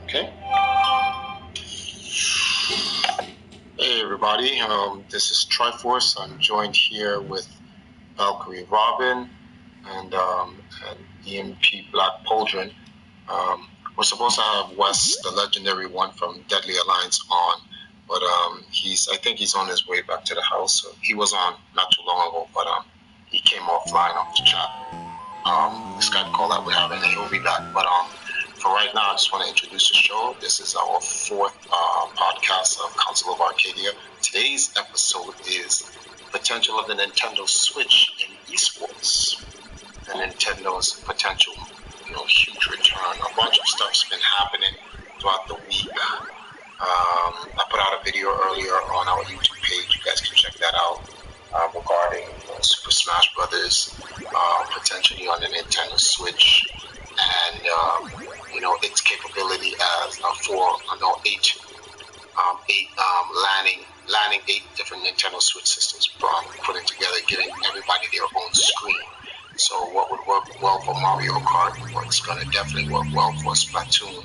Okay. Hey everybody, this is Triforce. I'm joined here with Valkyrie Robin and EMP Black Pauldron. We're supposed to have Wes, the legendary one from Deadly Alliance, on, but I think he's on his way back to the house. So he was on not too long ago, but he came offline off the chat. This Skype call that we're having, and he'll be back. But for right now, I just want to introduce the show. This is our fourth podcast of Council of Arcadia. Today's episode is potential of the Nintendo Switch in eSports and Nintendo's potential, huge return. A bunch of stuff's been happening throughout the week. I put out a video earlier on our YouTube page. You guys can check that out regarding Super Smash Brothers potentially on the Nintendo Switch and its capability as landing 8 different Nintendo Switch systems putting together, giving everybody their own screen. So what would work well for Mario Kart, what's going to definitely work well for Splatoon,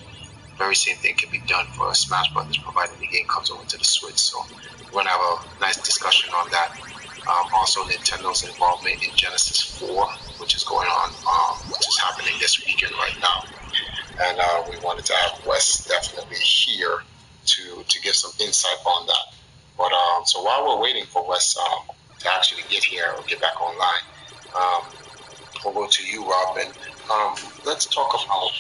very same thing can be done for Smash Brothers, provided the game comes over to the Switch. So we're going to have a nice discussion on that. Also, Nintendo's involvement in Genesis 4, which is going on, which is happening this weekend right now. And we wanted to have Wes definitely here to give some insight on that. But so while we're waiting for Wes to actually get here or get back online, we'll go to you, Robin. Let's talk about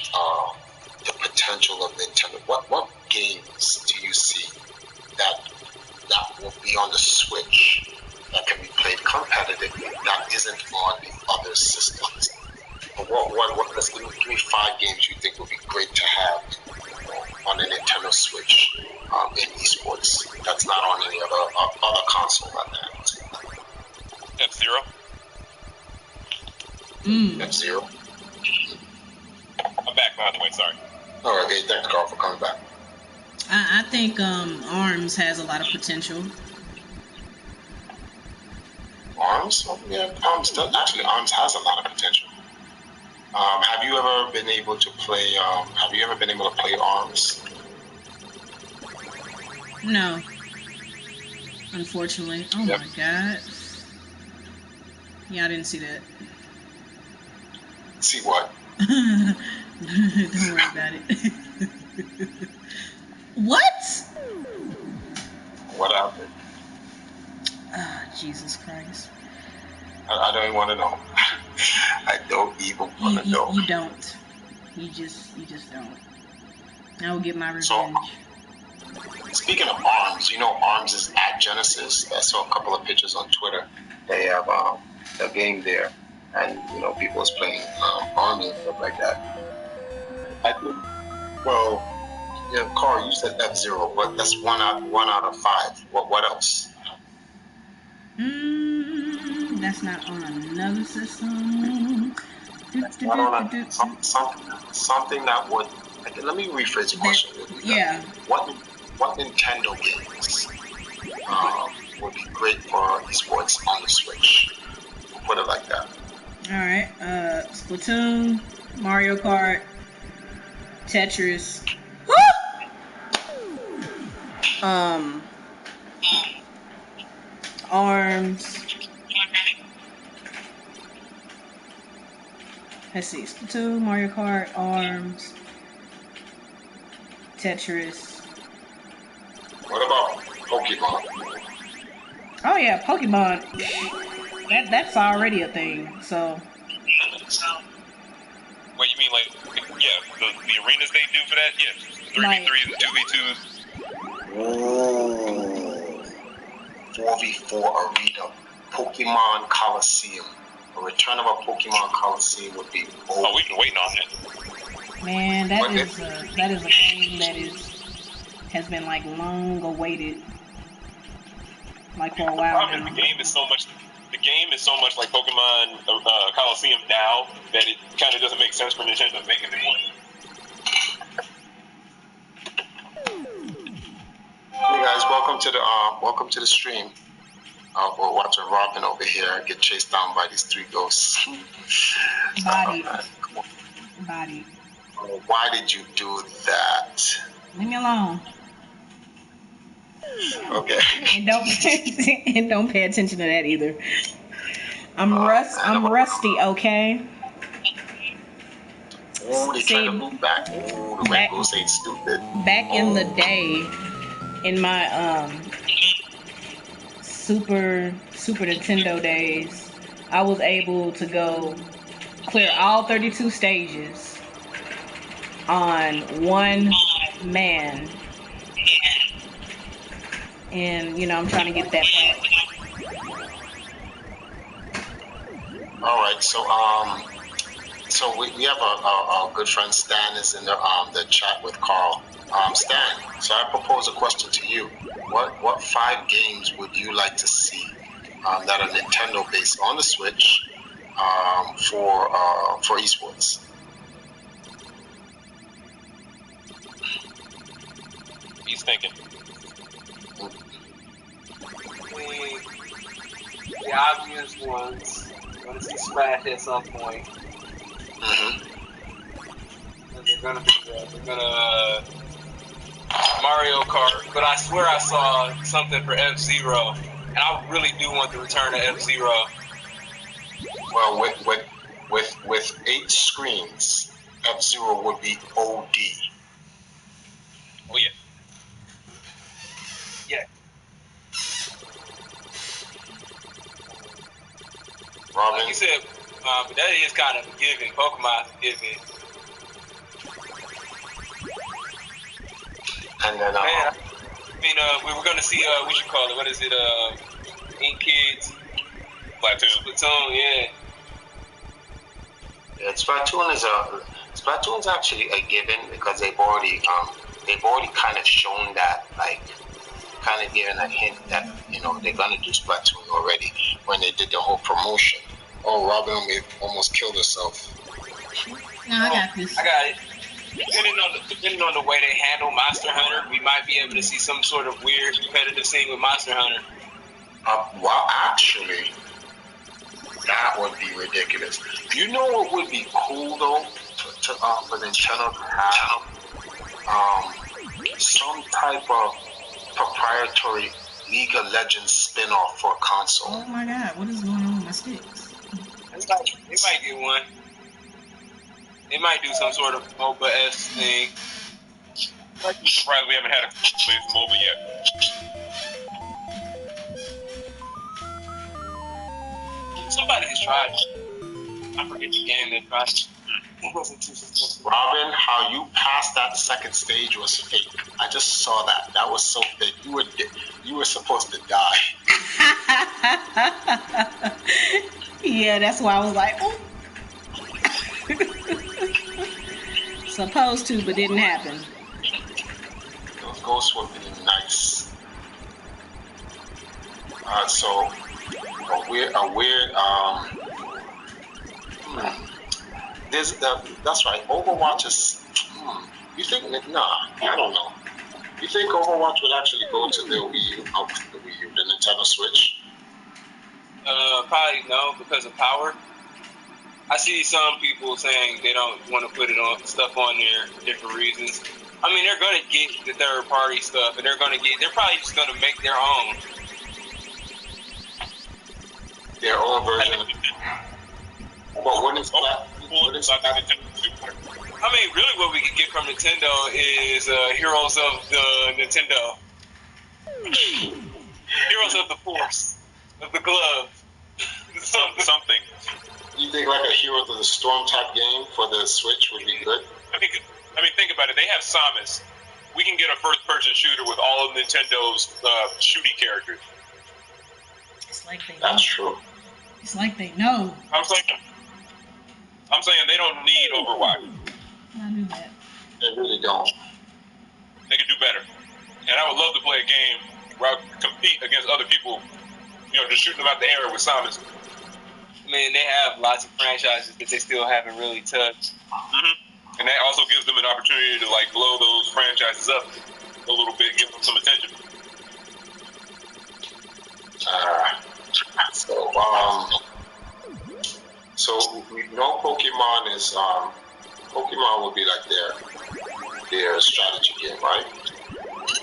the potential of Nintendo. What games do you see that will be on the Switch that can be played competitively that isn't on the other systems? Let's give me 5 games you think would be great to have on the Nintendo Switch in esports that's not on any other console right now. F-Zero. F-Zero. I'm back, by the way, sorry. All right, okay, thanks, Carl, for coming back. I think ARMS has a lot of potential. ARMS? Yeah, ARMS does. Actually, ARMS has a lot of potential. Have you ever been able to play ARMS? No. Unfortunately. Oh yep. My God. Yeah, I didn't see that. See what? Don't worry about it. What? What happened? Jesus Christ. I don't even want to know. I don't even want to know. You don't. You just don't. I will get my revenge. So, speaking of ARMS, ARMS is at Genesis. I saw a couple of pictures on Twitter. They have a game there, and people is playing ARMS and stuff like that. I think, Carl, you said F-Zero, but that's one out of 5. What else? That's not on another system. That's not on something that would. Let me rephrase the question. Yeah. What Nintendo games would be great for esports on the Switch? Put it like that. All right. Splatoon, Mario Kart, Tetris. ARMS. Let's see. Splatoon, Mario Kart, ARMS, Tetris. What about Pokemon? Oh yeah, Pokemon. That's already a thing. So. What you mean, the arenas they do for that? Yeah, 3v3s, 2v2s. Oh, 4v4 arena, Pokemon Coliseum. A return of a Pokemon Coliseum would be. Oh, we've been waiting on that. Man, that is a game that has been long awaited, for a while. The problem is the game is so much like Pokemon Coliseum now that it kind of doesn't make sense for Nintendo to make it anymore. Hey guys, welcome to the stream. We're watching Robin over here get chased down by these 3 ghosts. Body. Why did you do that? alone. Okay. And don't pay attention to that either. I'm rusty, okay? Ooh, they trying to move back. Ooh, the Red Bulls ain't stupid. Back in the day, in my Super Nintendo days, I was able to go clear all 32 stages on one man. And, you know, I'm trying to get that back. All right, so we have a good friend Stan is in the chat with Carl. Stan, so I propose a question to you. What 5 games would you like to see that are Nintendo based on the Switch for eSports? He's thinking. The obvious ones. I'm gonna see Smash at some point. Mm-hmm. And they're gonna Mario Kart. But I swear I saw something for F-Zero, and I really do want the return of F-Zero. Well, with 8 screens, F-Zero would be OD. Oh yeah. Yeah. Robin? Like you said, but that is kind of a given. Pokemon's a given. And then, we were going to see, what you call it? What is it? Ink Kids? Splatoon, yeah. Yeah, Splatoon's actually a given because they've already kind of shown that, like, kind of given a hint that, you know, they're gonna do Splatoon already when they did the whole promotion. Oh, Robin almost killed herself. No, I got this. I got it. Depending on the way they handle Monster Hunter, we might be able to see some sort of weird competitive scene with Monster Hunter. Well, actually, that would be ridiculous. You know what would be cool though, for Nintendo to have some type of proprietary League of Legends spin-off for a console. Oh my God, what is going on with my sticks? They might get one. They might do some sort of MOBA-esque thing. I'm surprised we haven't had a place MOBA yet. Somebody has tried. I forget the game they tried. It wasn't too successful. Robin, how you passed that second stage was fake. I just saw that. That was so fake. You were supposed to die. Yeah, that's why I was like, oh. Supposed to, but didn't happen. Those ghosts would be nice. So a weird. That's right. Overwatch is. You think? Nah, I don't know. You think Overwatch would actually go to the Wii U, the Nintendo Switch? Probably no, because of power. I see some people saying they don't want to put it on stuff on there for different reasons. I mean, they're gonna get the third party stuff, and they're probably just gonna make their own. Their own version. But what is that? I mean, really, what we could get from Nintendo is Heroes of the Nintendo, Heroes of the Force, of the Glove, something. You think like a Heroes of the Storm type game for the Switch would be good? I mean, think about it. They have Samus. We can get a first-person shooter with all of Nintendo's shooty characters. It's like they know. That's true. It's like they know. I'm saying they don't need Overwatch. I knew that. They really don't. They can do better. And I would love to play a game where I compete against other people, you know, just shooting them out the air with Samus. I mean, they have lots of franchises that they still haven't really touched. Mm-hmm. And that also gives them an opportunity to, like, blow those franchises up a little bit, give them some attention. So we know Pokemon is Pokemon would be like their strategy game, right?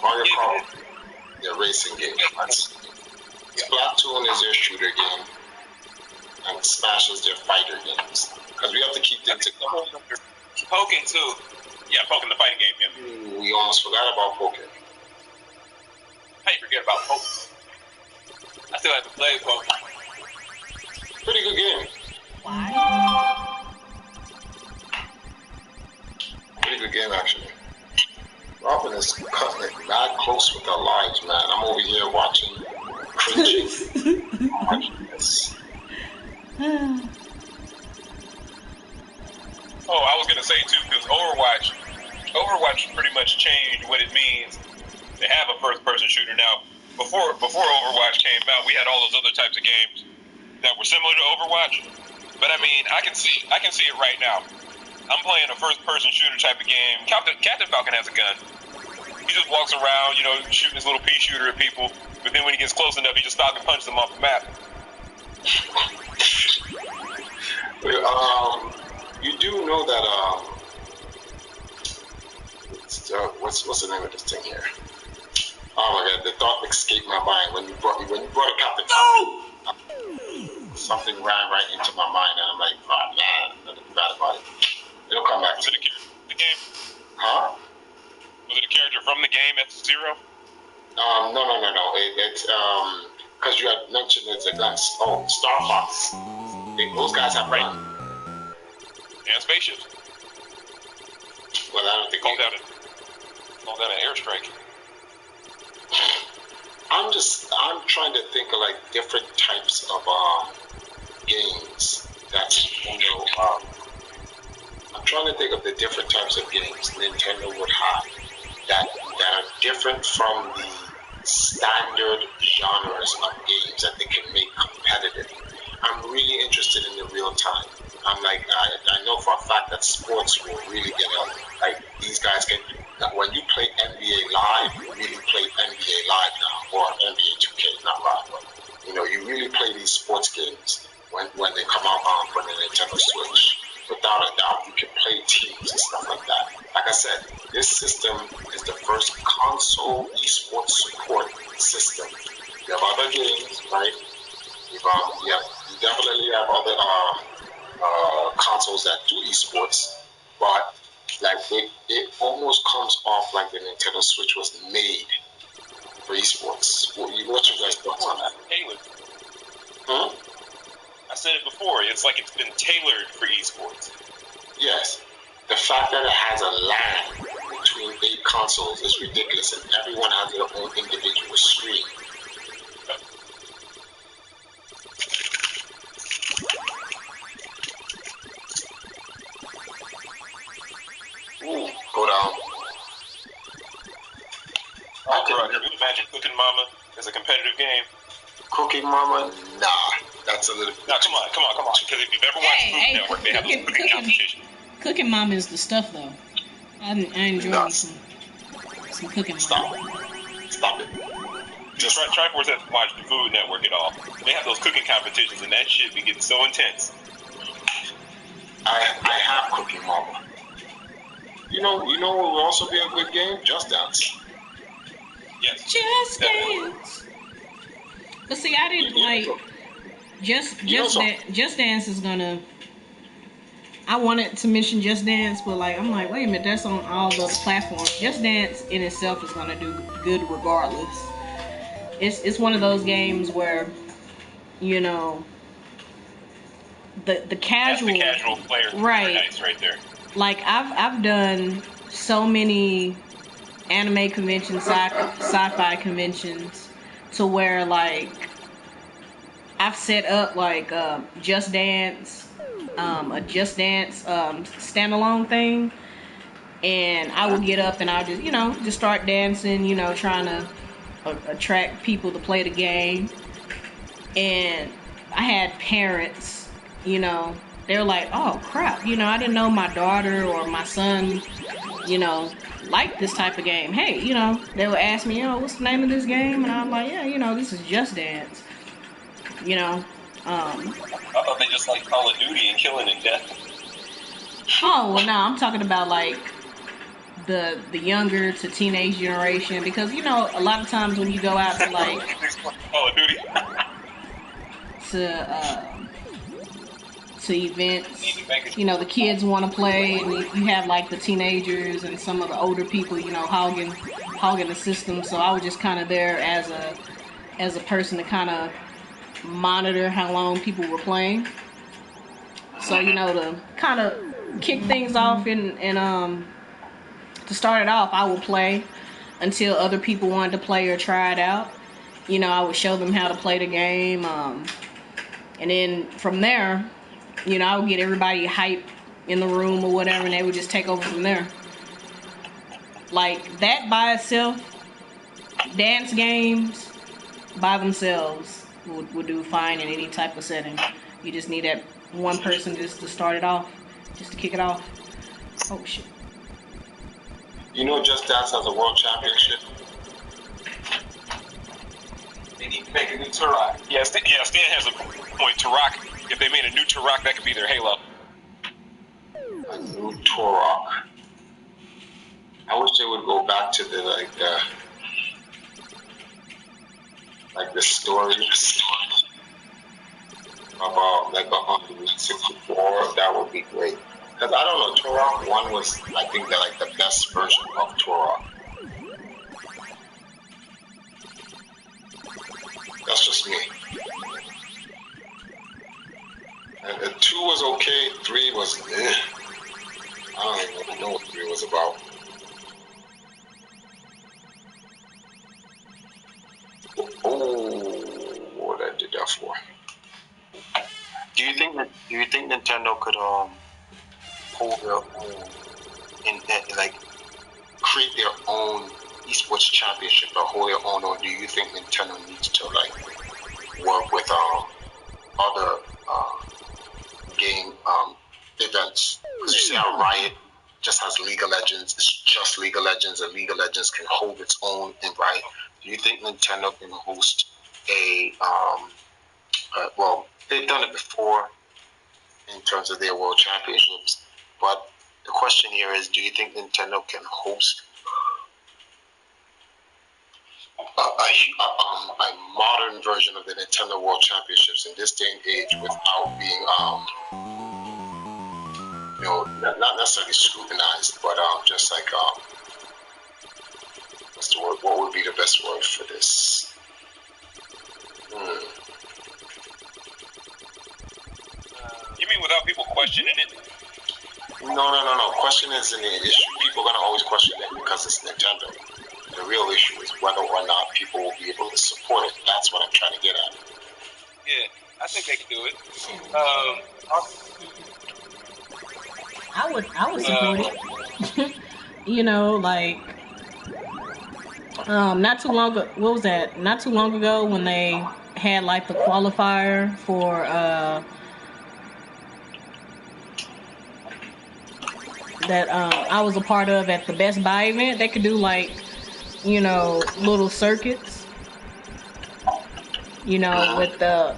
Mario Kart, their racing game. Splatoon is their shooter game, and Smash is their fighter games. Because we have to keep things together. Pokken too. Yeah, Pokken, the fighting game. Yeah. We almost forgot about Pokken. How you forget about Pokken? I still have to play Pokken. Pretty good game. Why? Pretty good game, actually. Robin is cutting it mad close with our lives, man. I'm over here watching, cringing. Watching this. Oh, I was gonna say too, because Overwatch pretty much changed what it means to have a first-person shooter. Now, before Overwatch came out, we had all those other types of games that were similar to Overwatch. But I mean, I can see it right now. I'm playing a first-person shooter type of game. Captain Falcon has a gun. He just walks around, shooting his little pea shooter at people. But then when he gets close enough, he just stops and punches them off the map. You do know that what's the name of this thing here? Oh my God, the thought escaped my mind when you brought a Captain Falcon. Something ran right into my mind, and I'm like, oh man, I forgot about it. It'll come back. Was it a character from the game? Huh? Was it a character from the game at Zero? No. It's because you had mentioned it's a gun. Oh, Star Fox. Those guys have guns. And spaceships. Well, I don't think called out an airstrike. I'm trying to think of like different types of games that Nintendo. I'm trying to think of the different types of games Nintendo would have that are different from the standard genres of games that they can make competitive. I'm really interested in the real time. I'm like, I know for a fact that sports will really get up. Like, these guys can, when you play NBA Live, you really play NBA Live now, or NBA 2K, not Live, but, you really play these sports games when they come out for the Nintendo Switch. Without a doubt, you can play teams and stuff like that. Like I said, this system is the first console eSports support system. You have other games, right? You definitely have other consoles that do esports, but like it almost comes off like the Nintendo Switch was made for esports. What's your guys' thoughts on that? Tailored. Hmm? I said it before. It's like it's been tailored for esports. Yes. The fact that it has a LAN between 8 consoles is ridiculous, and everyone has their own individual screen. Ooh, go down. Can you imagine Cooking Mama as a competitive game? Cooking Mama? Nah, that's a little. No, come on. Because if you've ever watched Food Network, they have those cooking competitions. Cooking Mama is the stuff, though. I enjoy me some Cooking Mama. Stop it. Just try for to watch the Food Network at all. They have those cooking competitions, and that shit be getting so intense. I have Cooking Mama. You know what would also be a good game? Just Dance. Yes. Just Dance. But see, I didn't like Just Dance is gonna. I wanted to mention Just Dance, but I'm like, wait a minute, that's on all those platforms. Just Dance in itself is gonna do good regardless. It's one of those games where, the casual, that's the casual player, right? Nice, right there. Like I've done so many anime conventions, sci-fi conventions, to where I've set up Just Dance, a Just Dance standalone thing, and I would get up and I'll just start dancing, trying to attract people to play the game. And I had parents, they were like, oh crap, I didn't know my daughter or my son, like this type of game. Hey, they would ask me, what's the name of this game? And I'm like, yeah, this is Just Dance. I thought they just like Call of Duty and killing and death. Oh, well, no, I'm talking about the younger to teenage generation, because you know a lot of times when you go out to like Call of Duty. to events, you know, the kids want to play, and you have like the teenagers and some of the older people, you know, hogging the system. So I was just kind of there as a person to kind of monitor how long people were playing. So you know, to kind of kick things off and to start it off, I would play until other people wanted to play or try it out. You know, I would show them how to play the game, and then from there, you know, I would get everybody hype in the room or whatever, and they would just take over from there. Like that by itself, dance games by themselves would do fine in any type of setting. You just need that one person just to start it off, just to kick it off. Oh shit. You know, Just Dance has a world championship. They need to make a new Turok. Yeah, Stan has a point. Turok. If they made a new Turok, that could be their Halo. A new Turok. I wish they would go back to the the story about like 164. That would be great. Because I don't know, Turok 1 was, I think, the best version of Turok. That's just me. And 2 was okay, 3 was I don't even know what 3 was about. Oh, what I did that for? Do you think Nintendo could hold their own like create their own eSports championship or hold their own, or do you think Nintendo needs to like work with other game events? Because you see how Riot just has League of Legends, it's just League of Legends, and League of Legends can hold its own in Riot. Do you think Nintendo can host a well, they've done it before in terms of their world championships, but the question here is, do you think Nintendo can host a modern version of the Nintendo World Championships in this day and age without being, you know, not necessarily scrutinized, but just like, what's the word? What would be the best word for this? You mean without people questioning it? No. Question isn't the issue. People are going to always question it because it's Nintendo. The real issue is whether or not people will be able to support it. That's what I'm trying to get at. Yeah, I think they can do it. I would support it. You know, like not too long ago, what was that? Not too long ago when they had like the qualifier for that I was a part of at the Best Buy event. They could do like, you know, little circuits, you know, with the,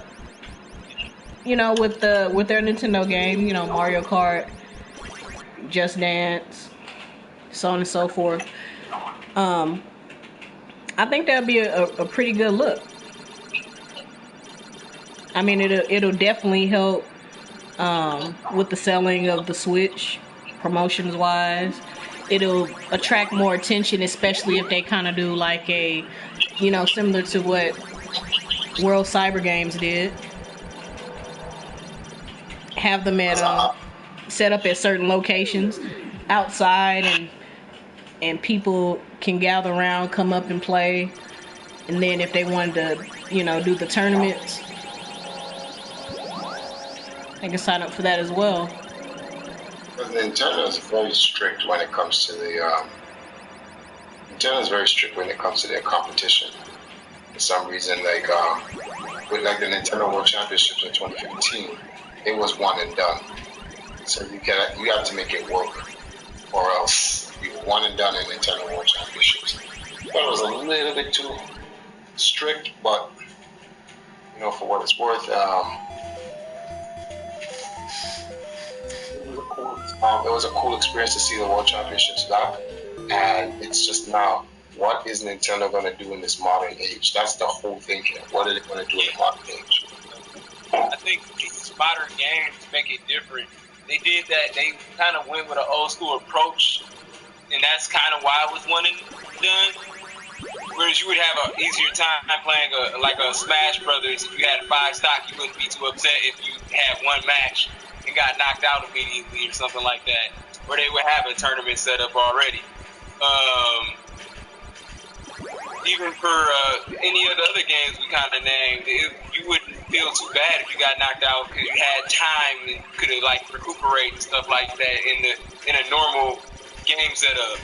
you know, with their Nintendo game, you know, Mario Kart, Just Dance, so on and so forth. I think that'd be a pretty good look. I mean, it'll definitely help with the selling of the Switch, promotions wise. It'll attract more attention, especially if they kind of do like a, you know, similar to what World Cyber Games did. Have them at set up at certain locations outside, and people can gather around, come up and play. And then if they wanted to, you know, do the tournaments, they can sign up for that as well. Nintendo is very strict when it comes to the Nintendo is very strict when it comes to their competition. For some reason, like with like the Nintendo World Championships in 2015, it was one and done. So you have to make it work, or else you one and done in Nintendo World Championships. But it was a little bit too strict, but you know, for what it's worth, it was a cool experience to see the World Championships back. And it's just now, what is Nintendo going to do in this modern age? That's the whole thing here. What are they going to do in the modern age? I think these modern games make it different. They did that. They kind of went with an old school approach, and that's kind of why it was one and done. Whereas you would have an easier time playing a Smash Brothers. If you had a 5 stock, you wouldn't be too upset if you had one match and got knocked out immediately or something like that. Or they would have a tournament set up already. Even for any of the other games we kind of named, you wouldn't feel too bad if you got knocked out because you had time and could have like recuperate and stuff like that in a normal game setup.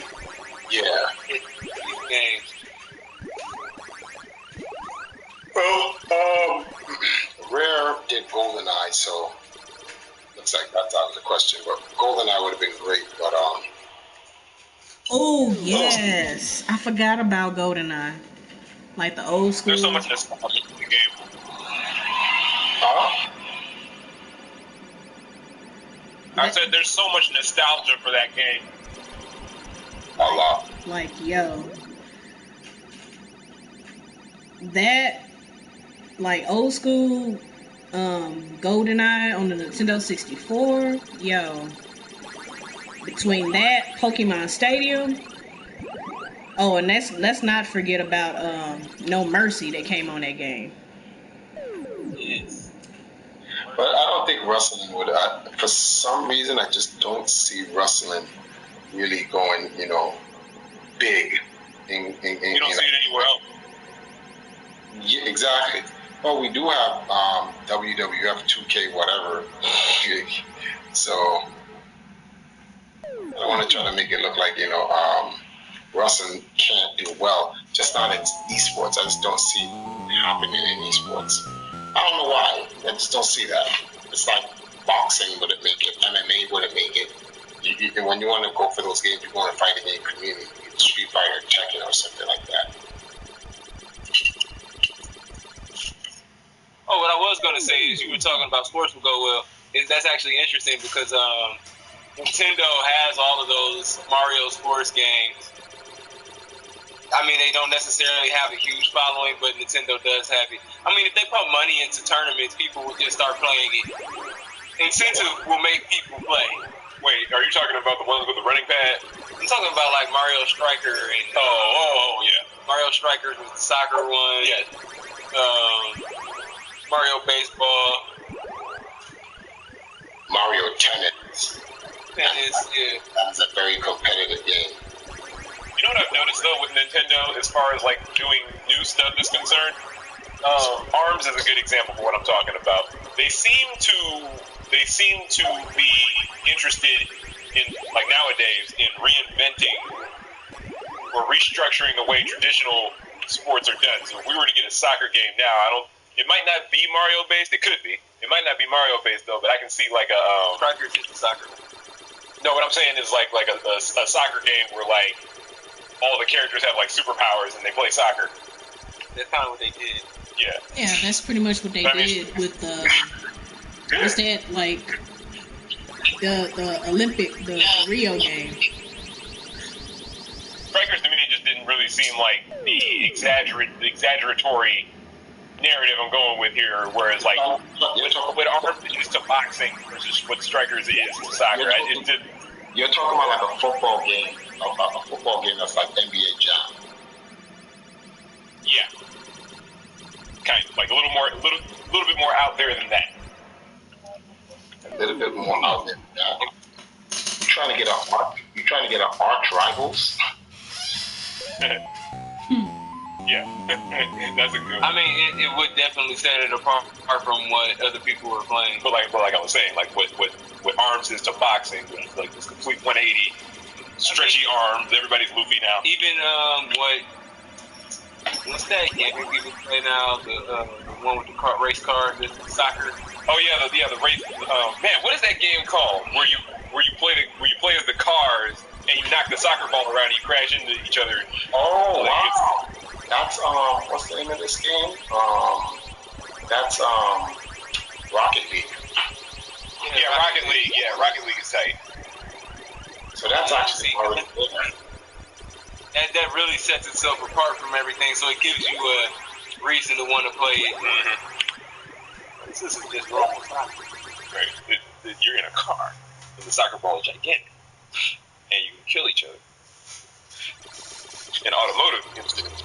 Yeah. Games. Well, Rare did GoldenEye, so looks like that's out of the question. But GoldenEye would have been great, but Oh yes, I forgot about GoldenEye, like the old school. There's so much nostalgia in the game. I said there's so much nostalgia for that game. A lot. Like yo, that like old school GoldenEye on the Nintendo 64. Yo. Between that, Pokemon Stadium. Oh, and let's not forget about No Mercy that came on that game. Yes. But I don't think wrestling would. For some reason, I just don't see wrestling really going, big. You don't see it anywhere else. Yeah, exactly. Well, we do have WWF 2K whatever. So I want to try to make it look like, wrestling can't do well. Just not in eSports. I just don't see it happening in eSports. I don't know why. I just don't see that. It's like boxing wouldn't make it. MMA wouldn't make it. When you want to go for those games, you want to fight in the community. Street Fighter, Tekken, or something like that. Oh, what I was going to say is you were talking about sports will go well. That's actually interesting because Nintendo has all of those Mario sports games. I mean, they don't necessarily have a huge following, but Nintendo does have it. I mean, if they put money into tournaments, people will just start playing it. Incentive will make people play. Wait, are you talking about the ones with the running pad? I'm talking about like Mario Striker and yeah, Mario Striker with the soccer one. Yeah. Mario Baseball. Mario Tennis. Yeah. That's a very competitive game. You know what I've noticed though with Nintendo, as far as like doing new stuff is concerned, ARMS is a good example for what I'm talking about. They seem to be interested in, like nowadays, in reinventing or restructuring the way traditional sports are done. So if we were to get a soccer game now, it might not be Mario based. It could be. It might not be Mario based though, but I can see like a Striker's just a soccer. No, what I'm saying is like a soccer game where like all the characters have like superpowers and they play soccer. That's kind of what they did. Yeah. Yeah, that's pretty much what they did with what's that, like the Olympic, the Rio game. Strikers to me just didn't really seem like the exaggeratory narrative I'm going with here, whereas like with ARMS is used to boxing versus what Strikers is to soccer. You're talking about like a football game, a football game that's like NBA Jam. Yeah, kind of like a little bit more out there than that. A little bit more out there than that. You're trying to get an arch rivals. Yeah, that's a good one. I mean, it would definitely set it apart from what other people were playing. But like I was saying, like what ARMS is to boxing, which is like this complete 180, stretchy arms. Everybody's loopy now. Even what's that game people play now? The one with the race cars, the soccer. Oh yeah, the race. Man, what is that game called? Where you play as the cars and you knock the soccer ball around and you crash into each other. Oh wow. That's what's the name of this game? That's Rocket League. Yeah, Rocket League. Yeah, Rocket League is tight. So that's actually already there. that really sets itself apart from everything. So it gives you a reason to want to play it. This isn't just normal soccer. Right. You're in a car, and the soccer ball is gigantic, and you can kill each other. In automotive incidents.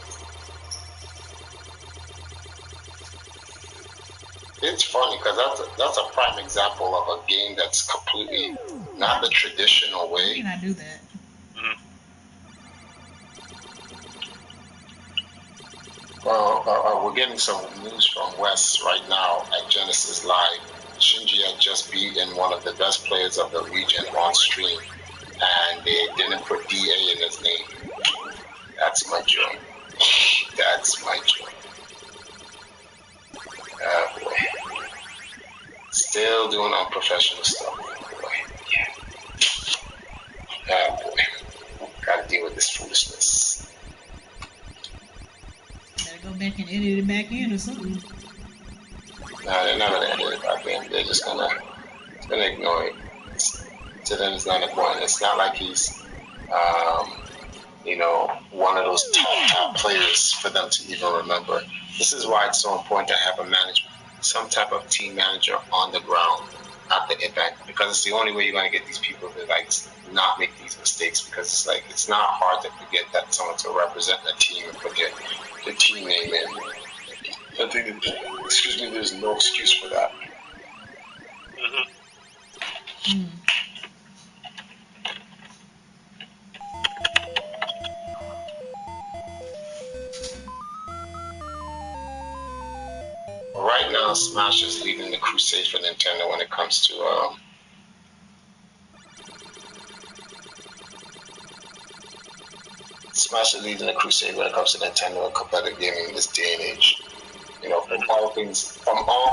It's funny because that's a prime example of a game that's completely not the traditional How way. can I do that? Well, we're getting some news from Wes right now at Genesis Live. Shinji had just beaten one of the best players of the region on stream, and they didn't put DA in his name. That's my joke. That's my joke. Oh boy. Still doing unprofessional stuff. Boy. Yeah. Oh boy. Gotta deal with this foolishness. Better go back and edit it back in or something. No, they're not gonna edit it back in. They're just gonna ignore it. To them, it's not important. It's not like he's, one of those top players for them to even remember. This is why it's so important to have a management, some type of team manager on the ground at the event, because it's the only way you're gonna get these people to not make these mistakes. Because it's not hard to forget that someone's to represent a team and put their team name in. I think, there's no excuse for that. Right now, Smash is leading the crusade for Nintendo when it comes to Smash is leading the crusade when it comes to Nintendo and competitive gaming in this day and age. From all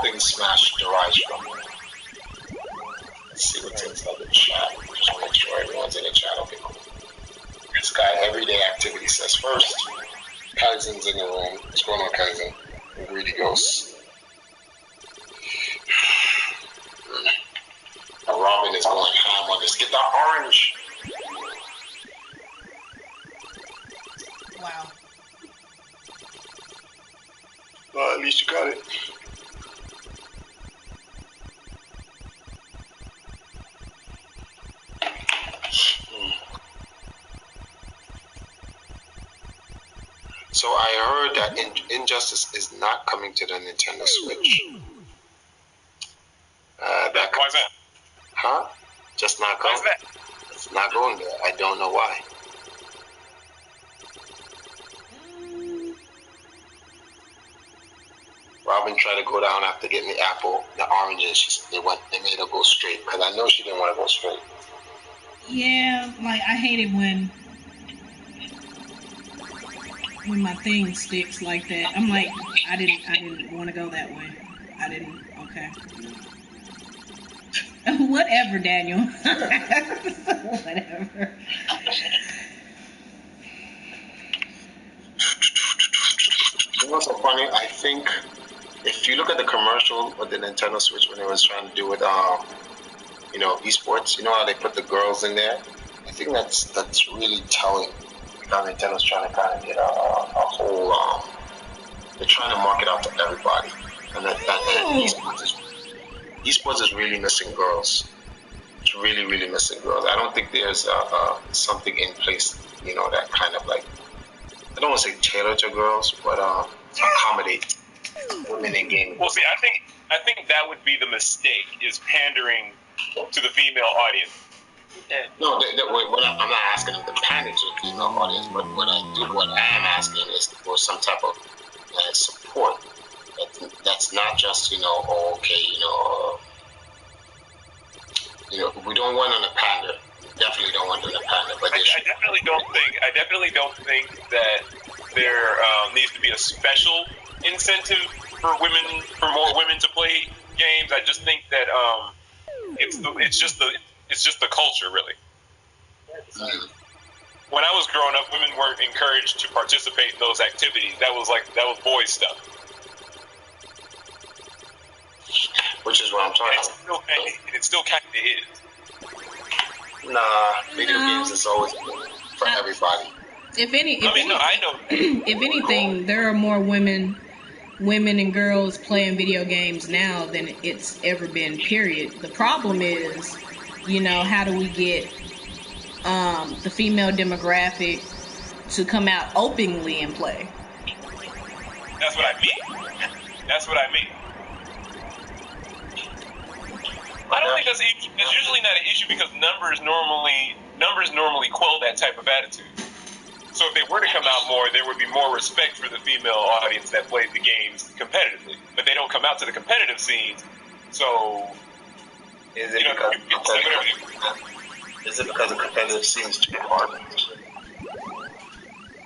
things Smash derives from. Let's see what things like the chat. Just want to make sure everyone's in the chat. Okay, cool. This guy, everyday activity says first. Kaizen's in the room. What's going on, Kaizen? And Greedy Ghost. Robin is going ham on this. Get the orange. Wow. Well, at least you got it. So I heard that Injustice is not coming to the Nintendo Switch. Why is that? Huh? Just not going. Why is that? It's not going there. I don't know why. Robin tried to go down after getting the apple, the oranges. They made her go straight because I know she didn't want to go straight. Yeah, I hate it when my thing sticks like that. I'm like, I didn't want to go that way. I didn't. Okay. Whatever, Daniel. Whatever. You know what's so funny? I think if you look at the commercial with the Nintendo Switch when it was trying to do with eSports, you know how they put the girls in there? I think that's really telling how Nintendo's trying to kind of get a whole they're trying to market out to everybody. And eSports is really missing girls. It's really, really missing girls. I don't think there's something in place, that kind of I don't want to say tailor to girls, but accommodate women in gaming. Well, see, I think that would be the mistake, is pandering to the female audience. No, I'm not asking them to pander to the female audience, but what I am asking is for some type of support. That's not just, we don't want them to pander. Definitely don't want them to pander. But I definitely don't think that there needs to be a special incentive for more women to play games. I just think that it's just the culture, really. When I was growing up, women weren't encouraged to participate in those activities. That was boys stuff. Which is what I'm talking about. It still kind of is. Nah, video games is always for everybody. I know. If anything, there are more women and girls playing video games now than it's ever been. Period. The problem is, how do we get the female demographic to come out openly and play? That's what I mean. I don't think it's usually not an issue because numbers normally quell that type of attitude. So if they were to come out more, there would be more respect for the female audience that plays the games competitively. But they don't come out to the competitive scenes, so is it because the competitive scene is too hard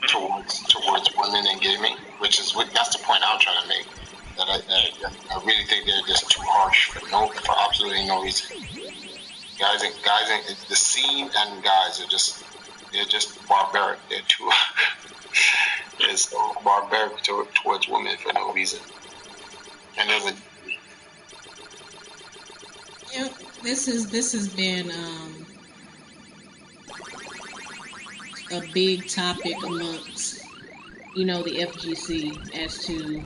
towards women in gaming? That's the point I'm trying to make. That I really think they're just too harsh for absolutely no reason. Guys in the scene and guys are just barbaric. They're too it's so barbaric towards women for no reason. And this has been a big topic amongst the FGC as to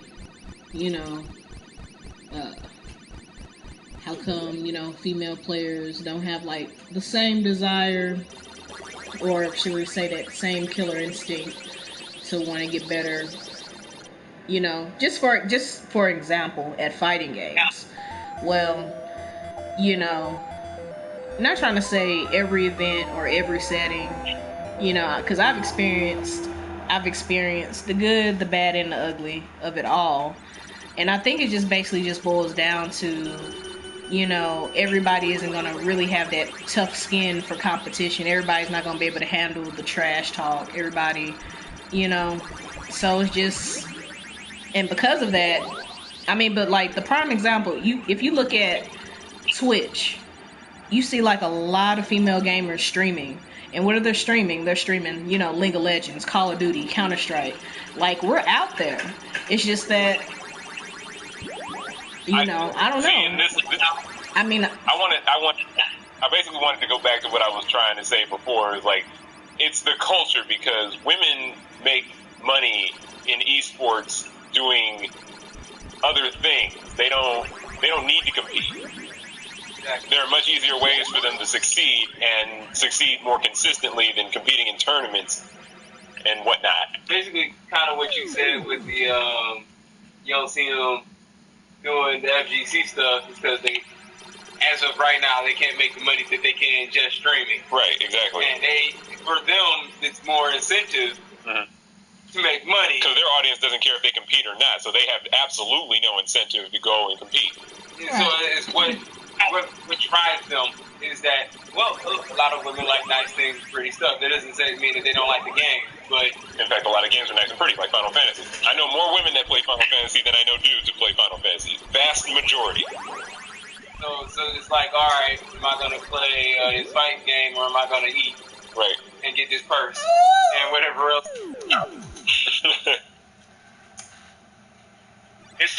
how come female players don't have like the same desire, or should we say that same killer instinct to want to get better, just for example at fighting games. Well, not trying to say every event or every setting, because I've experienced the good, the bad, and the ugly of it all. And I think it just basically just boils down to, everybody isn't going to really have that tough skin for competition. Everybody's not going to be able to handle the trash talk. Everybody, so it's just, and because of that, but like the prime example, if you look at Twitch, you see like a lot of female gamers streaming. And what are they streaming? They're streaming, League of Legends, Call of Duty, Counter-Strike. Like, we're out there. It's just that, I don't know. I basically wanted to go back to what I was trying to say before. Is like, it's the culture, because women make money in eSports doing other things. They don't need to compete. There are much easier ways for them to succeed and succeed more consistently than competing in tournaments and whatnot. Basically, kind of what you said with the you don't see them doing the FGC stuff because they, as of right now, they can't make the money that they can just streaming. Right, exactly. And for them, it's more incentive to make money because their audience doesn't care if they compete or not, so they have absolutely no incentive to go and compete. And so it's what drives them is that, well, a lot of women like nice things, pretty stuff. That doesn't mean that they don't like the game, but in fact, a lot of games are nice and pretty, like Final Fantasy. I know more women that play Final Fantasy than I know dudes who play Final Fantasy. Vast majority. So it's like, all right, am I going to play this fighting game or am I going to eat? Right. And get this purse and whatever else. It's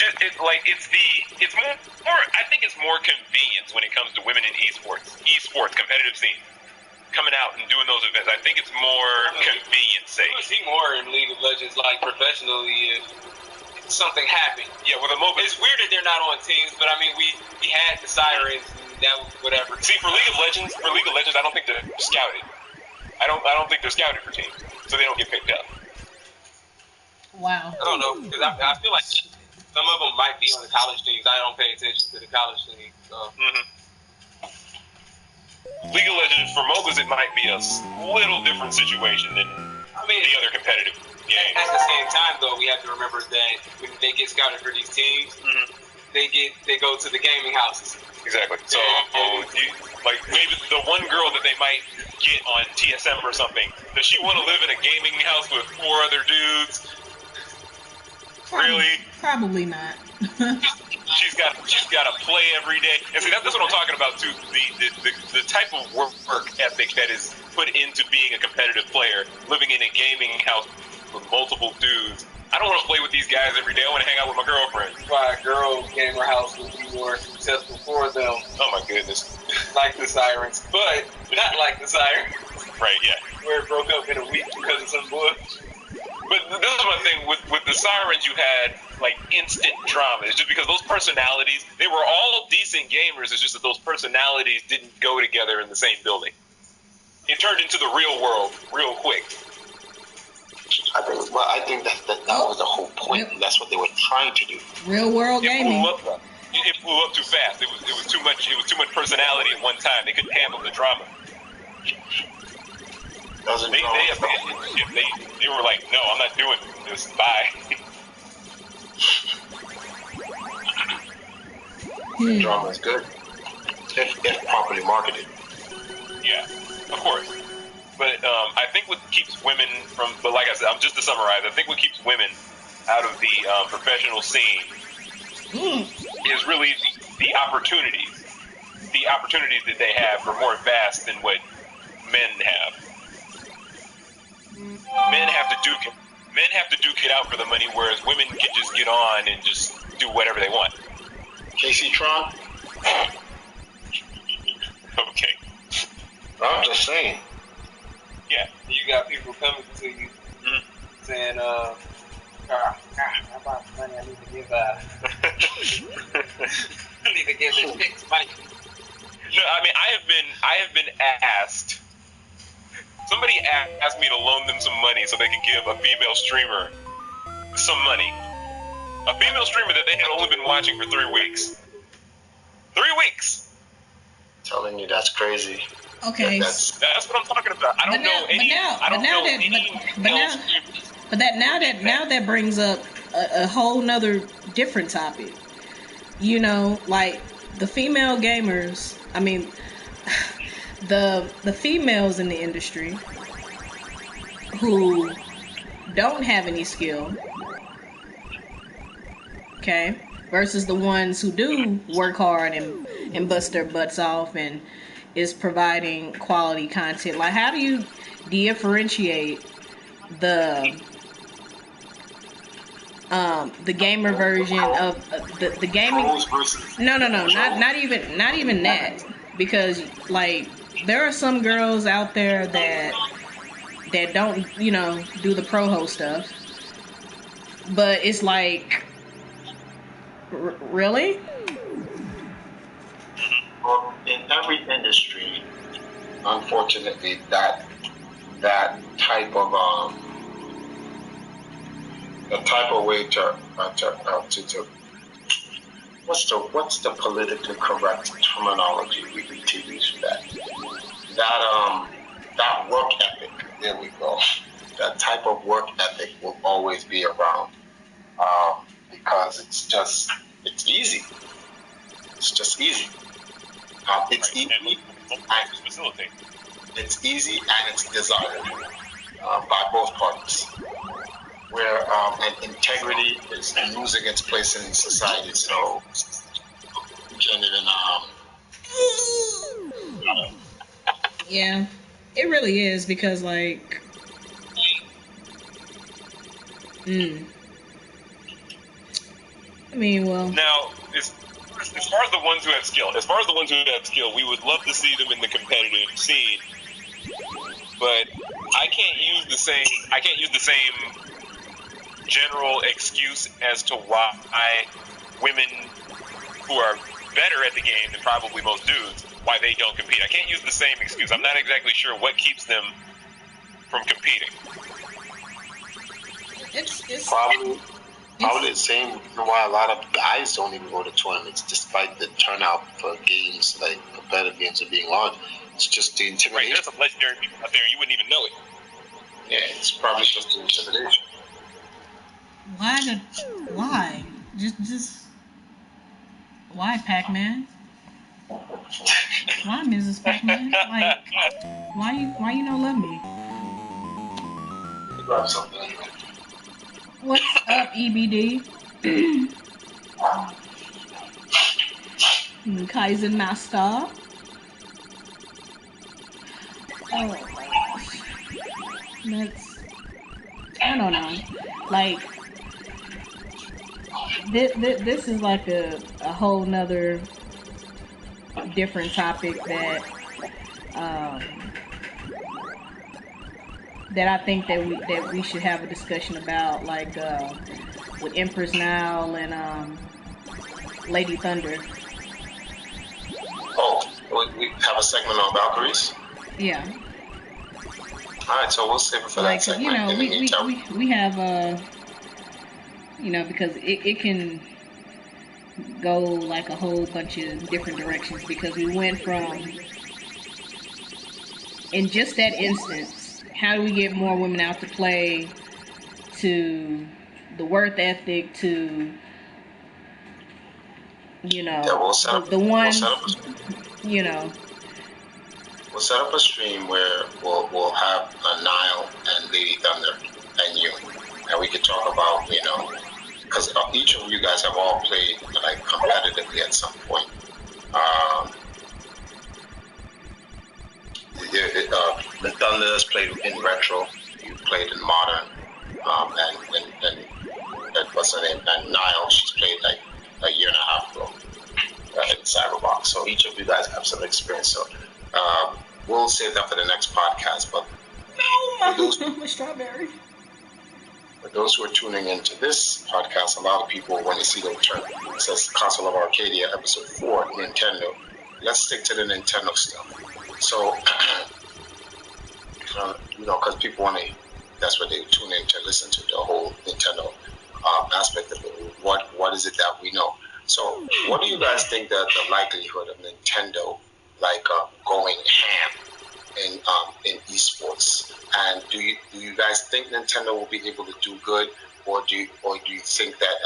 more. I think it's more convenience when it comes to women in esports competitive scene, coming out and doing those events. I think it's more convenience sake. You see more in League of Legends, like professionally, if something happened. Yeah, with a mobile. It's weird that they're not on teams, but we had the sirens and that whatever. See, for League of Legends, I don't think they're scouted. I don't think they're scouted for teams, so they don't get picked up. Wow. I don't know, because I feel like some of them might be on the college teams. I don't pay attention to the college teams. So. League of Legends, for MOBAs, it might be a little different situation than the other competitive games. At the same time, though, we have to remember that when they get scouted for these teams, they go to the gaming houses. Exactly. So, like maybe the one girl that they might get on TSM or something, does she want to live in a gaming house with 4 other dudes? Really? Probably not. She's got to play every day, and see that's what I'm talking about too. The type of work ethic that is put into being a competitive player, living in a gaming house with multiple dudes. I don't want to play with these guys every day. I want to hang out with my girlfriend. That's why a girl gamer house would be more successful for them. Oh my goodness. Like the Sirens, but not like the Sirens. Right, yeah. Where it broke up in a week because of some bullshit. But this is my thing with the Sirens. You had like instant drama. It's just because those personalities, they were all decent gamers. It's just that those personalities didn't go together in the same building. It turned into the real world real quick. I think that was the whole point. Yep. That's what they were trying to do. Real world gaming. It blew up too fast. It was too much. It was too much personality at one time. They couldn't handle the drama. They were like, no, I'm not doing this. Bye. Drama is good if properly marketed. Yeah, of course. But I think what keeps women from, but like I said, just to summarize, I think what keeps women out of the professional scene is really the opportunities. The opportunities that they have are more vast than what men have. Men have to duke it out for the money, whereas women can just get on and just do whatever they want. KC Tron? Okay. I'm just saying. Yeah, you got people coming to you saying, how about money I need to give I need to give this fixed money. No, I mean I have been asked. Somebody asked me to loan them some money so they could give a female streamer some money. A female streamer that they had only been watching for 3 weeks. 3 weeks. Telling you that's crazy. Okay. That's what I'm talking about. I don't know any. Now that brings up a whole nother different topic. You know, like the female gamers. I mean, the females in the industry who don't have any skill. Okay, versus the ones who do work hard and bust their butts off and is providing quality content. Like, how do you differentiate the gamer version of the gaming? No, not even that, because like there are some girls out there that don't do the pro host stuff, but it's like really. Well, in every industry, unfortunately, that type of way to what's the politically correct terminology we need to use for that? That work ethic. There we go. That type of work ethic will always be around because it's easy. It's just easy. It's easy. It's easy and it's desired by both parties. Where and integrity is losing its place in society. So, can't even Yeah, it really is, because like, I mean, well. Now, as far as the ones who have skill, we would love to see them in the competitive scene. But I can't use the same general excuse as to why women who are better at the game than probably most dudes, why they don't compete. I can't use the same excuse. I'm not exactly sure what keeps them from competing. It's probably the same reason why a lot of guys don't even go to tournaments, despite the turnout for games, like competitive games, are being large. It's just the intimidation. Right, there's some legendary people out there, and you wouldn't even know it. Yeah, it's probably just the intimidation. Why? Just why PAC-MAN? Why Mrs. PAC-MAN? Like, why you don't love me? Grab something. What's up, EBD? Kaizen Master. Oh, I don't know. Like, This is like a whole nother different topic that um, that I think that we should have a discussion about, like with Empress Now and Lady Thunder. Oh, we have a segment on Valkyries. Yeah. All right, so we'll save it for Like, that segment. you know, In the meantime, we have you know, because it can go like a whole bunch of different directions, because we went from, in just that instance, how do we get more women out to play, to the worth ethic, to, you know, yeah, we'll set up. the ones, We'll set up a stream where we'll have Nile and Lady Thunder and you, and we could talk about, you know, because each of you guys have all played like competitively at some point. The Thunders played in retro, you played in modern, and what's her name? And Nile, she's played like a year and a half ago in Cyberbox. So each of you guys have some experience. So we'll save that for the next podcast. But my strawberry. for those who are tuning into this podcast, a lot of people, when they see the term, it says Console of Arcadia, episode 4, Nintendo. Let's stick to the Nintendo stuff. So, you know, because people want to, that's what they tune in to listen to, the whole Nintendo aspect of it. What is it that we know? So, what do you guys think that the likelihood of Nintendo, like, going ham in esports? And do you guys think Nintendo will be able to do good, or do you think that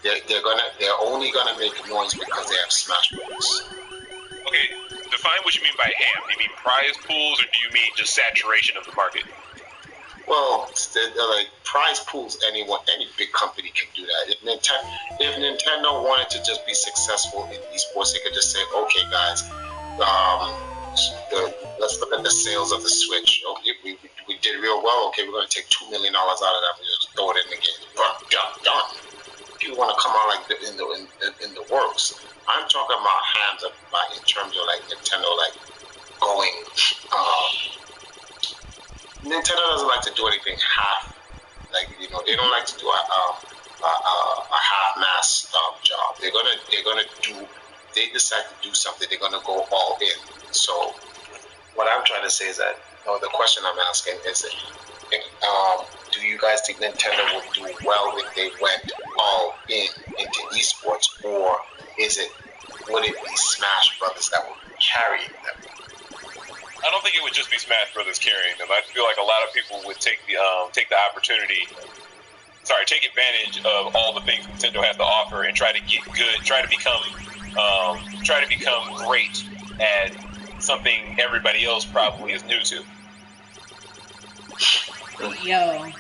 they're only gonna make noise because they have Smash Bros? Okay, define what you mean by ham. Do you mean prize pools, or do you mean just saturation of the market? Well, they're like prize pools. Any big company can do that. If Nintendo wanted to just be successful in esports, they could just say, okay, guys, let's look at the sales of the Switch. Okay, we did real well. Okay, we're going to take $2 million out of that and just throw it in the game. Done. People want to come out like in the works. I'm talking about hands up, like in terms of like Nintendo, like going. Nintendo doesn't like to do anything half. Like, you know, they don't like to do a half-mass job. They're gonna do. They decide to do something, they're gonna go all in. So, what I'm trying to say is that, the question I'm asking is, do you guys think Nintendo will do well if they went all in into esports, or would it be Smash Brothers that would carry them? I don't think it would just be Smash Brothers carrying them. I feel like a lot of people would take the take advantage of all the things Nintendo has to offer and try to get good, try to become great at something everybody else probably is new to. Yo,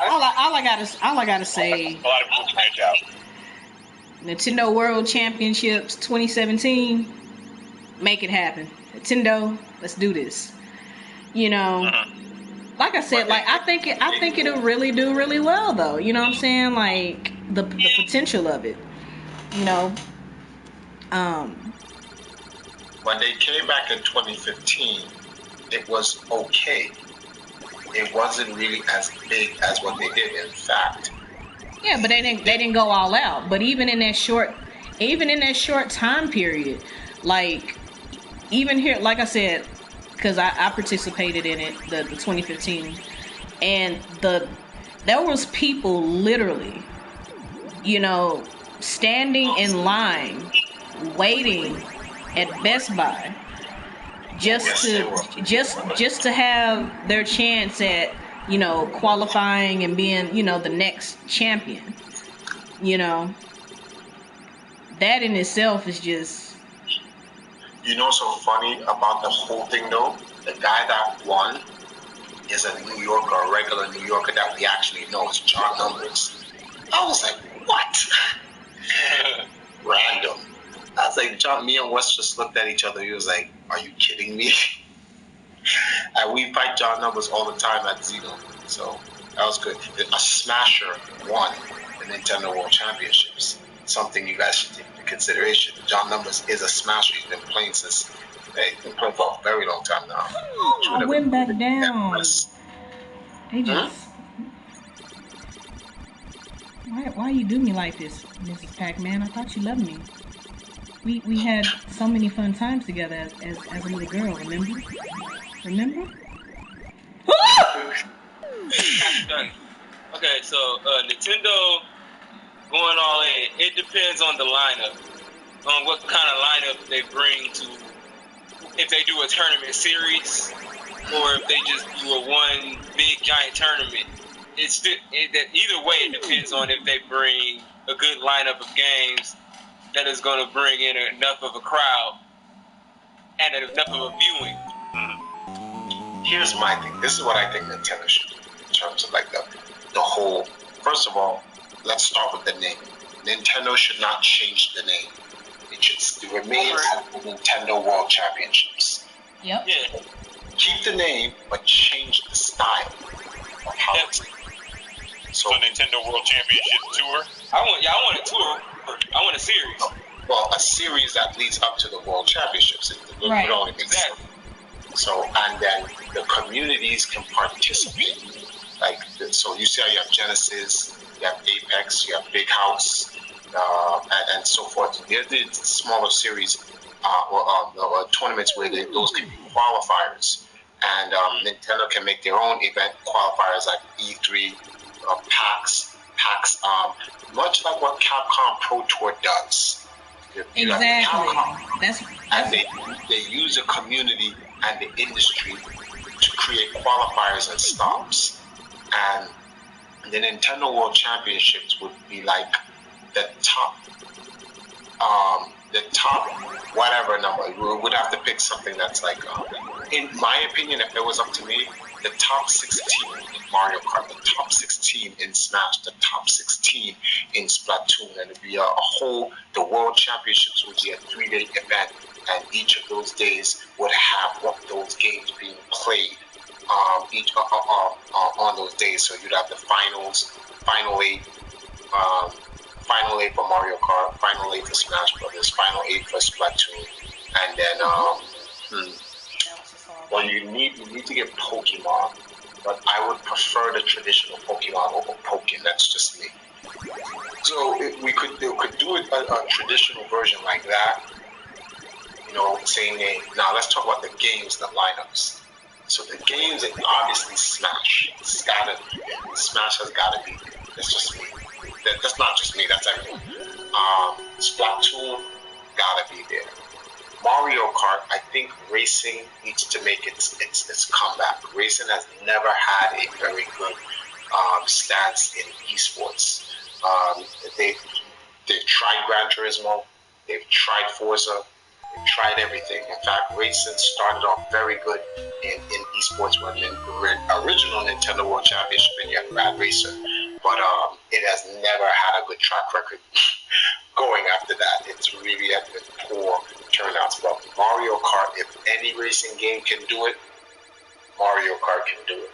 all I gotta say. A lot of people branch out. Nintendo World Championships 2017, make it happen. Nintendo, let's do this. You know, like I said, like I think it'll really do really well, though. You know what I'm saying? Like the potential of it. You know. When they came back in 2015, it was okay. It wasn't really as big as what they did. In fact. Yeah, but they didn't go all out. But even in that short time period, like even here, like I said, because I participated in it, the 2015, and there was people literally, you know, standing in line, waiting at Best Buy just to have their chance at, you know, qualifying and being, you know, the next champion. You know, that in itself is just. You know, so funny about the whole thing though, the guy that won is a New Yorker, a regular New Yorker that we actually know. It's John Numbers. I was like, what? Random. I was like, John, me and Wes just looked at each other. He was like, are you kidding me? And we fight John Numbers all the time at Xeno. So that was good. A Smasher won the the Nintendo World Championships. Something you guys should take into consideration. John Numbers is a smasher. He's been playing for a very long time now. I went back down. They just why you do me like this, Mrs. Pac-Man? I thought you loved me. We had so many fun times together as a little girl. Remember? Okay, so Nintendo going all in. It depends on the lineup, on what kind of lineup they bring to. If they do a tournament series, or if they just do a one big giant tournament. Either way, it depends on if they bring a good lineup of games that is going to bring in enough of a crowd and enough of a viewing. Here's my thing. This is what I think Nintendo should do in terms of like the whole. First of all, let's start with the name. Nintendo should not change the name. It should remain as the Nintendo World Championships. Yep. Yeah. Keep the name, but change the style of how it's. So Nintendo World Championship Tour? I want a tour. I want a series. Well, a series that leads up to the World Championships. It Right. would only make sense. So, and then the communities can participate. Like, so you see how you have Genesis, you have Apex, you have Big House, and so forth. There's the smaller series or tournaments where those can be qualifiers. And Nintendo can make their own event qualifiers like E3, PAX, much like what Capcom Pro Tour does. Exactly. And they use the community and the industry to create qualifiers and stops. And the Nintendo World Championships would be like the top whatever number. We would have to pick something that's like, in my opinion, if it was up to me, the top 16 in Mario Kart, the top 16 in Smash, the top 16 in Splatoon, and it'd be the World Championships would be a 3-day event, and each of those days would have what those games being played on those days. So you'd have the finals, final eight for Mario Kart, final 8 for Smash Brothers, final 8 for Splatoon, and then well, you need to get Pokemon, but I would prefer the traditional Pokemon over Pokken. That's just me. So we could do a traditional version like that, same name. Now let's talk about the games, the lineups. So the games, obviously Smash. Smash has got to be. That's just me. That's not just me. That's everyone. Splatoon gotta be there. Mario Kart, I think racing needs to make its comeback. Racing has never had a very good stance in eSports. They've tried Gran Turismo, they've tried Forza, they've tried everything. In fact, racing started off very good in eSports when the original Nintendo World Championship, and you have Rad Racer. But it has never had a good track record going after that. It's really had been poor turnouts. But Mario Kart, if any racing game can do it, Mario Kart can do it.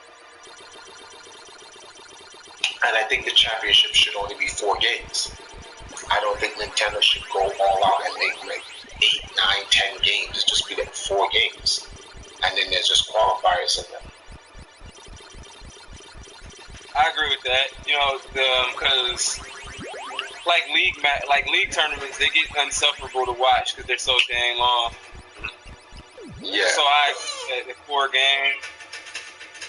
And I think the championship should only be 4 games. I don't think Nintendo should go all out and make like 8, 9, 10 games. It's just be like 4 games. And then there's just qualifiers in them. I agree with that. Because league tournaments, they get unsufferable to watch because they're so dang long. Yeah. So the 4 games.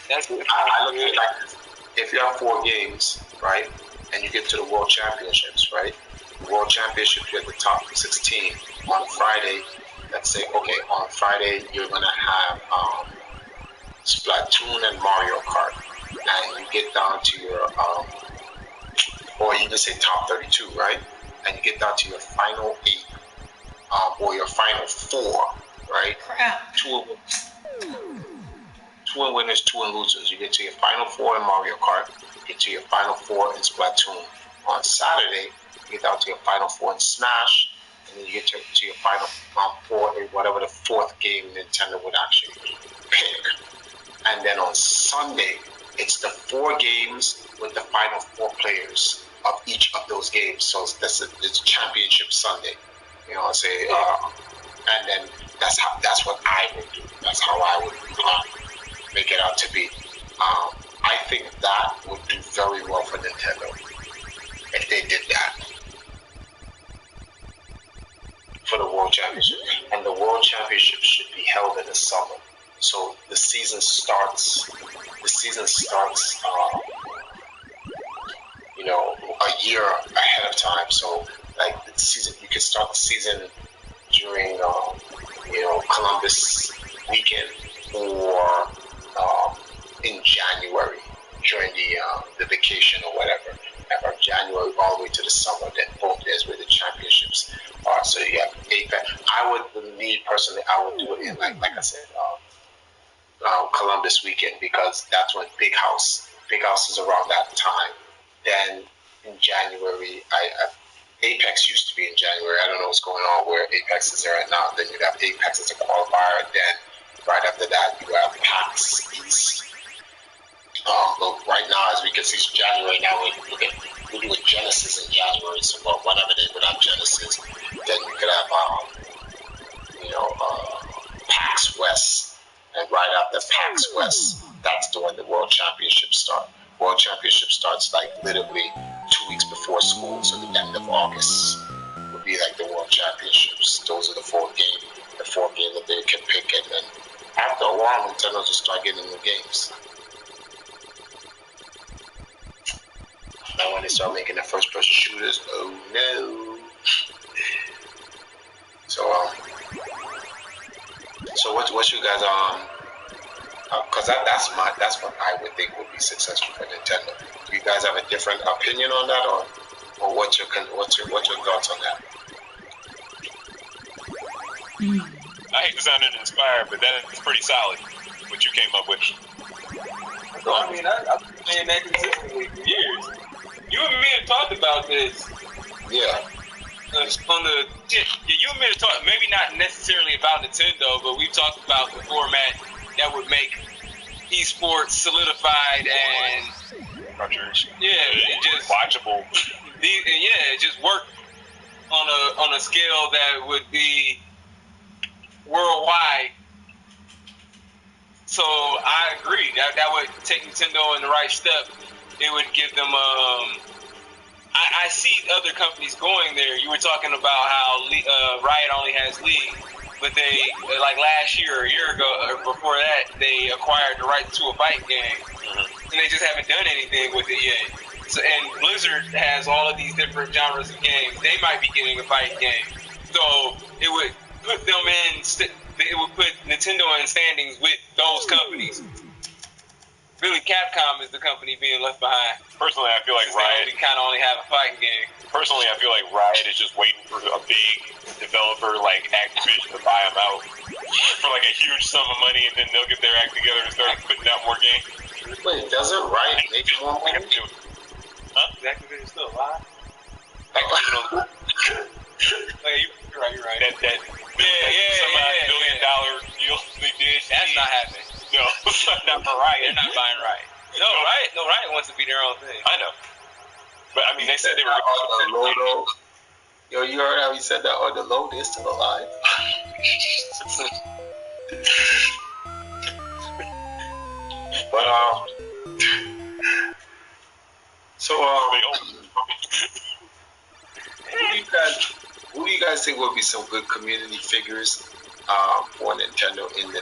That's the I look at it like this. If you have 4 games, right, and you get to the World Championships, right? The World Championships, you have the top 16 on Friday. Let's say, okay, on Friday you're gonna have Splatoon and Mario Kart. And you get down to your, or you just say top 32, right? And you get down to your final 8, or your final 4, right? Crap. 2 winners, 2 losers. You get to your final 4 in Mario Kart, you get to your final 4 in Splatoon. On Saturday, you get down to your final 4 in Smash, and then you get to your final 4 in whatever the 4th game Nintendo would actually pick. And then on Sunday, it's the 4 games with the final 4 players. of each of those games. So it's Championship Sunday. You know what I'm saying? And then that's what I would do. That's how I would make it out to be. I think that would do very well for Nintendo if they did that for the World Championship. And the World Championship should be held in the summer. So the season starts. You know, a year ahead of time. So like the season, you can start the season during Columbus weekend, or in January during the vacation or whatever, from January all the way to the summer. Then both is where the championships are. So you have APAC. Personally, I would do it in like I said, Columbus weekend, because that's when Big House is around that time. Then in January, Apex used to be in January. I don't know what's going on where Apex is there right now. Then you have Apex as a qualifier. Then right after that, you have PAX East. But right now, as we can see, it's January now. We're doing Genesis in January. So whatever they would have Genesis, then you could have PAX West, and right after PAX West, that's when the World Championship starts. World Championship starts like literally 2 weeks before school, so the end of August would be like the World Championships. Those are the four games that they can pick, and then after a while, Nintendo just start getting new games. And when they start making the first-person shooters, oh no! So what's you guys because that's what I would think would be successful for Nintendo. Do you guys have a different opinion on that, or what's your thoughts on that? I hate to sound uninspired, but that's pretty solid what you came up with. So, I mean, I've been saying that consistently for years. You and me have talked about this. Yeah. You and me have talked, maybe not necessarily about Nintendo, but we've talked about the format that would make eSports solidified and it just watchable. It just work on a scale that would be worldwide. So I agree that would take Nintendo in the right step. It would give them I see other companies going there. You were talking about how Riot only has League, but they, like last year or a year ago, or before that, they acquired the rights to a fighting game, and they just haven't done anything with it yet. So, and Blizzard has all of these different genres of games. They might be getting a fighting game, so it would put them in. It would put Nintendo in standings with those companies. Really, Capcom is the company being left behind. Personally, I feel like Riot kind of only have a fighting game. Personally, I feel like Riot is just waiting for a big developer like Activision to buy them out for like a huge sum of money, and then they'll get their act together and start putting out more games. Wait, doesn't Riot make more money? Huh? Is Activision still alive? Activision You're right. That $billion deal they did. That's not happening. No, not for Riot. They're not buying Riot. No, Riot wants to be their own thing. I know. But I mean, they said they were. Yo, you heard how he said that? Oh, the load is still alive. But who do you guys think would be some good community figures for Nintendo in the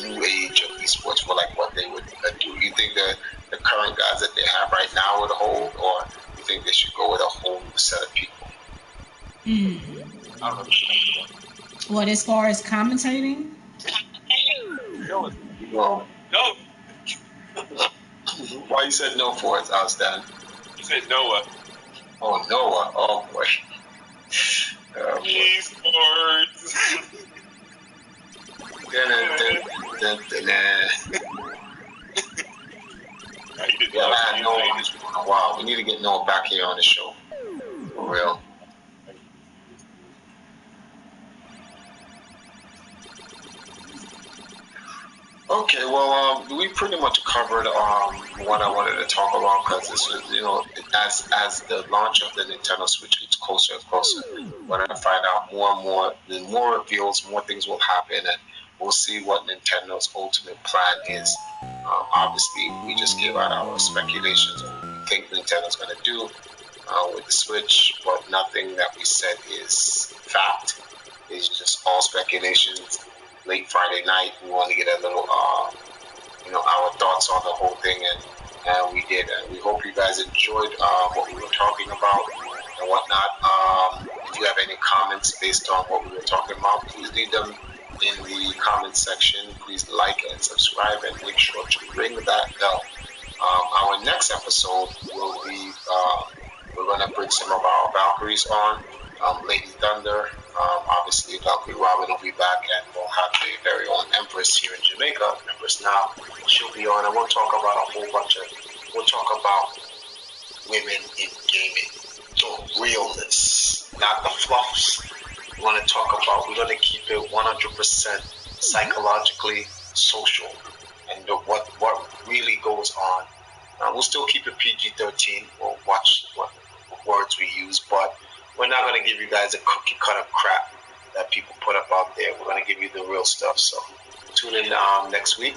new age of esports, for like what they would do? You think the current guys that they have right now would hold, or you think they should go with a whole new set of people? I don't know. What, as far as commentating? Well, No. Why you said no for it, outstanding? He said Noah. Oh, Noah. Oh boy. eSports. Yeah, I had Noah on this for a while. We need to get Noah back here on the show. For real. Okay, well, we pretty much covered what I wanted to talk about because this was, as the launch of the Nintendo Switch gets closer and closer, we're gonna find out more and more. The more reveals, more things will happen, and we'll see what Nintendo's ultimate plan is. Obviously, we just gave out our speculations of what we think Nintendo's gonna do with the Switch, but nothing that we said is fact. It's just all speculations. Late Friday night, we want to get a little, our thoughts on the whole thing, and we did. And we hope you guys enjoyed what we were talking about and whatnot. If you have any comments based on what we were talking about, please leave them in the comment section. Please like and subscribe, and make sure to ring that bell. Our next episode will be, we're going to bring some of our Valkyries on. Lady Thunder, obviously Valkyrie Robin will be back, and we'll have a very own Empress here in Jamaica, Empress Now. She'll be on, and we'll talk about we'll talk about women in gaming, the realness, not the fluffs. We're going to keep it 100% psychologically social, and what really goes on. We'll still keep it PG-13. We'll watch what words we use, but we're not going to give you guys a cookie cutter crap that people put up out there. We're going to give you the real stuff. So tune in next week,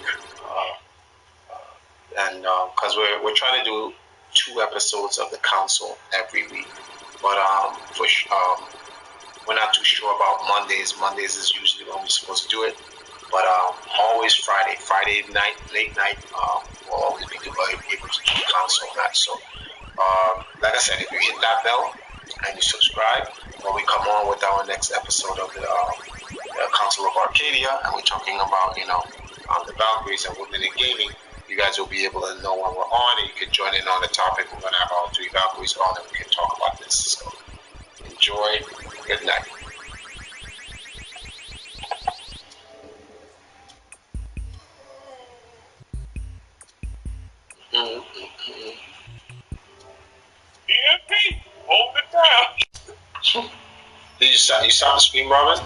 and because we're trying to do 2 episodes of the console every week, but we're not too sure about Mondays. Mondays is usually when we're supposed to do it, but always Friday night, late night. We'll always be able to do the console match. So like I said, if you hit that bell and you subscribe, when we come on with our next episode of the Council of Arcadia, and we're talking about the Valkyries and women in gaming, you guys will be able to know when we're on, and you can join in on the topic. We're gonna have all 3 Valkyries on, and we can talk about this. So enjoy. Good night. DMP, hold it down. Did you stop the stream, Robin?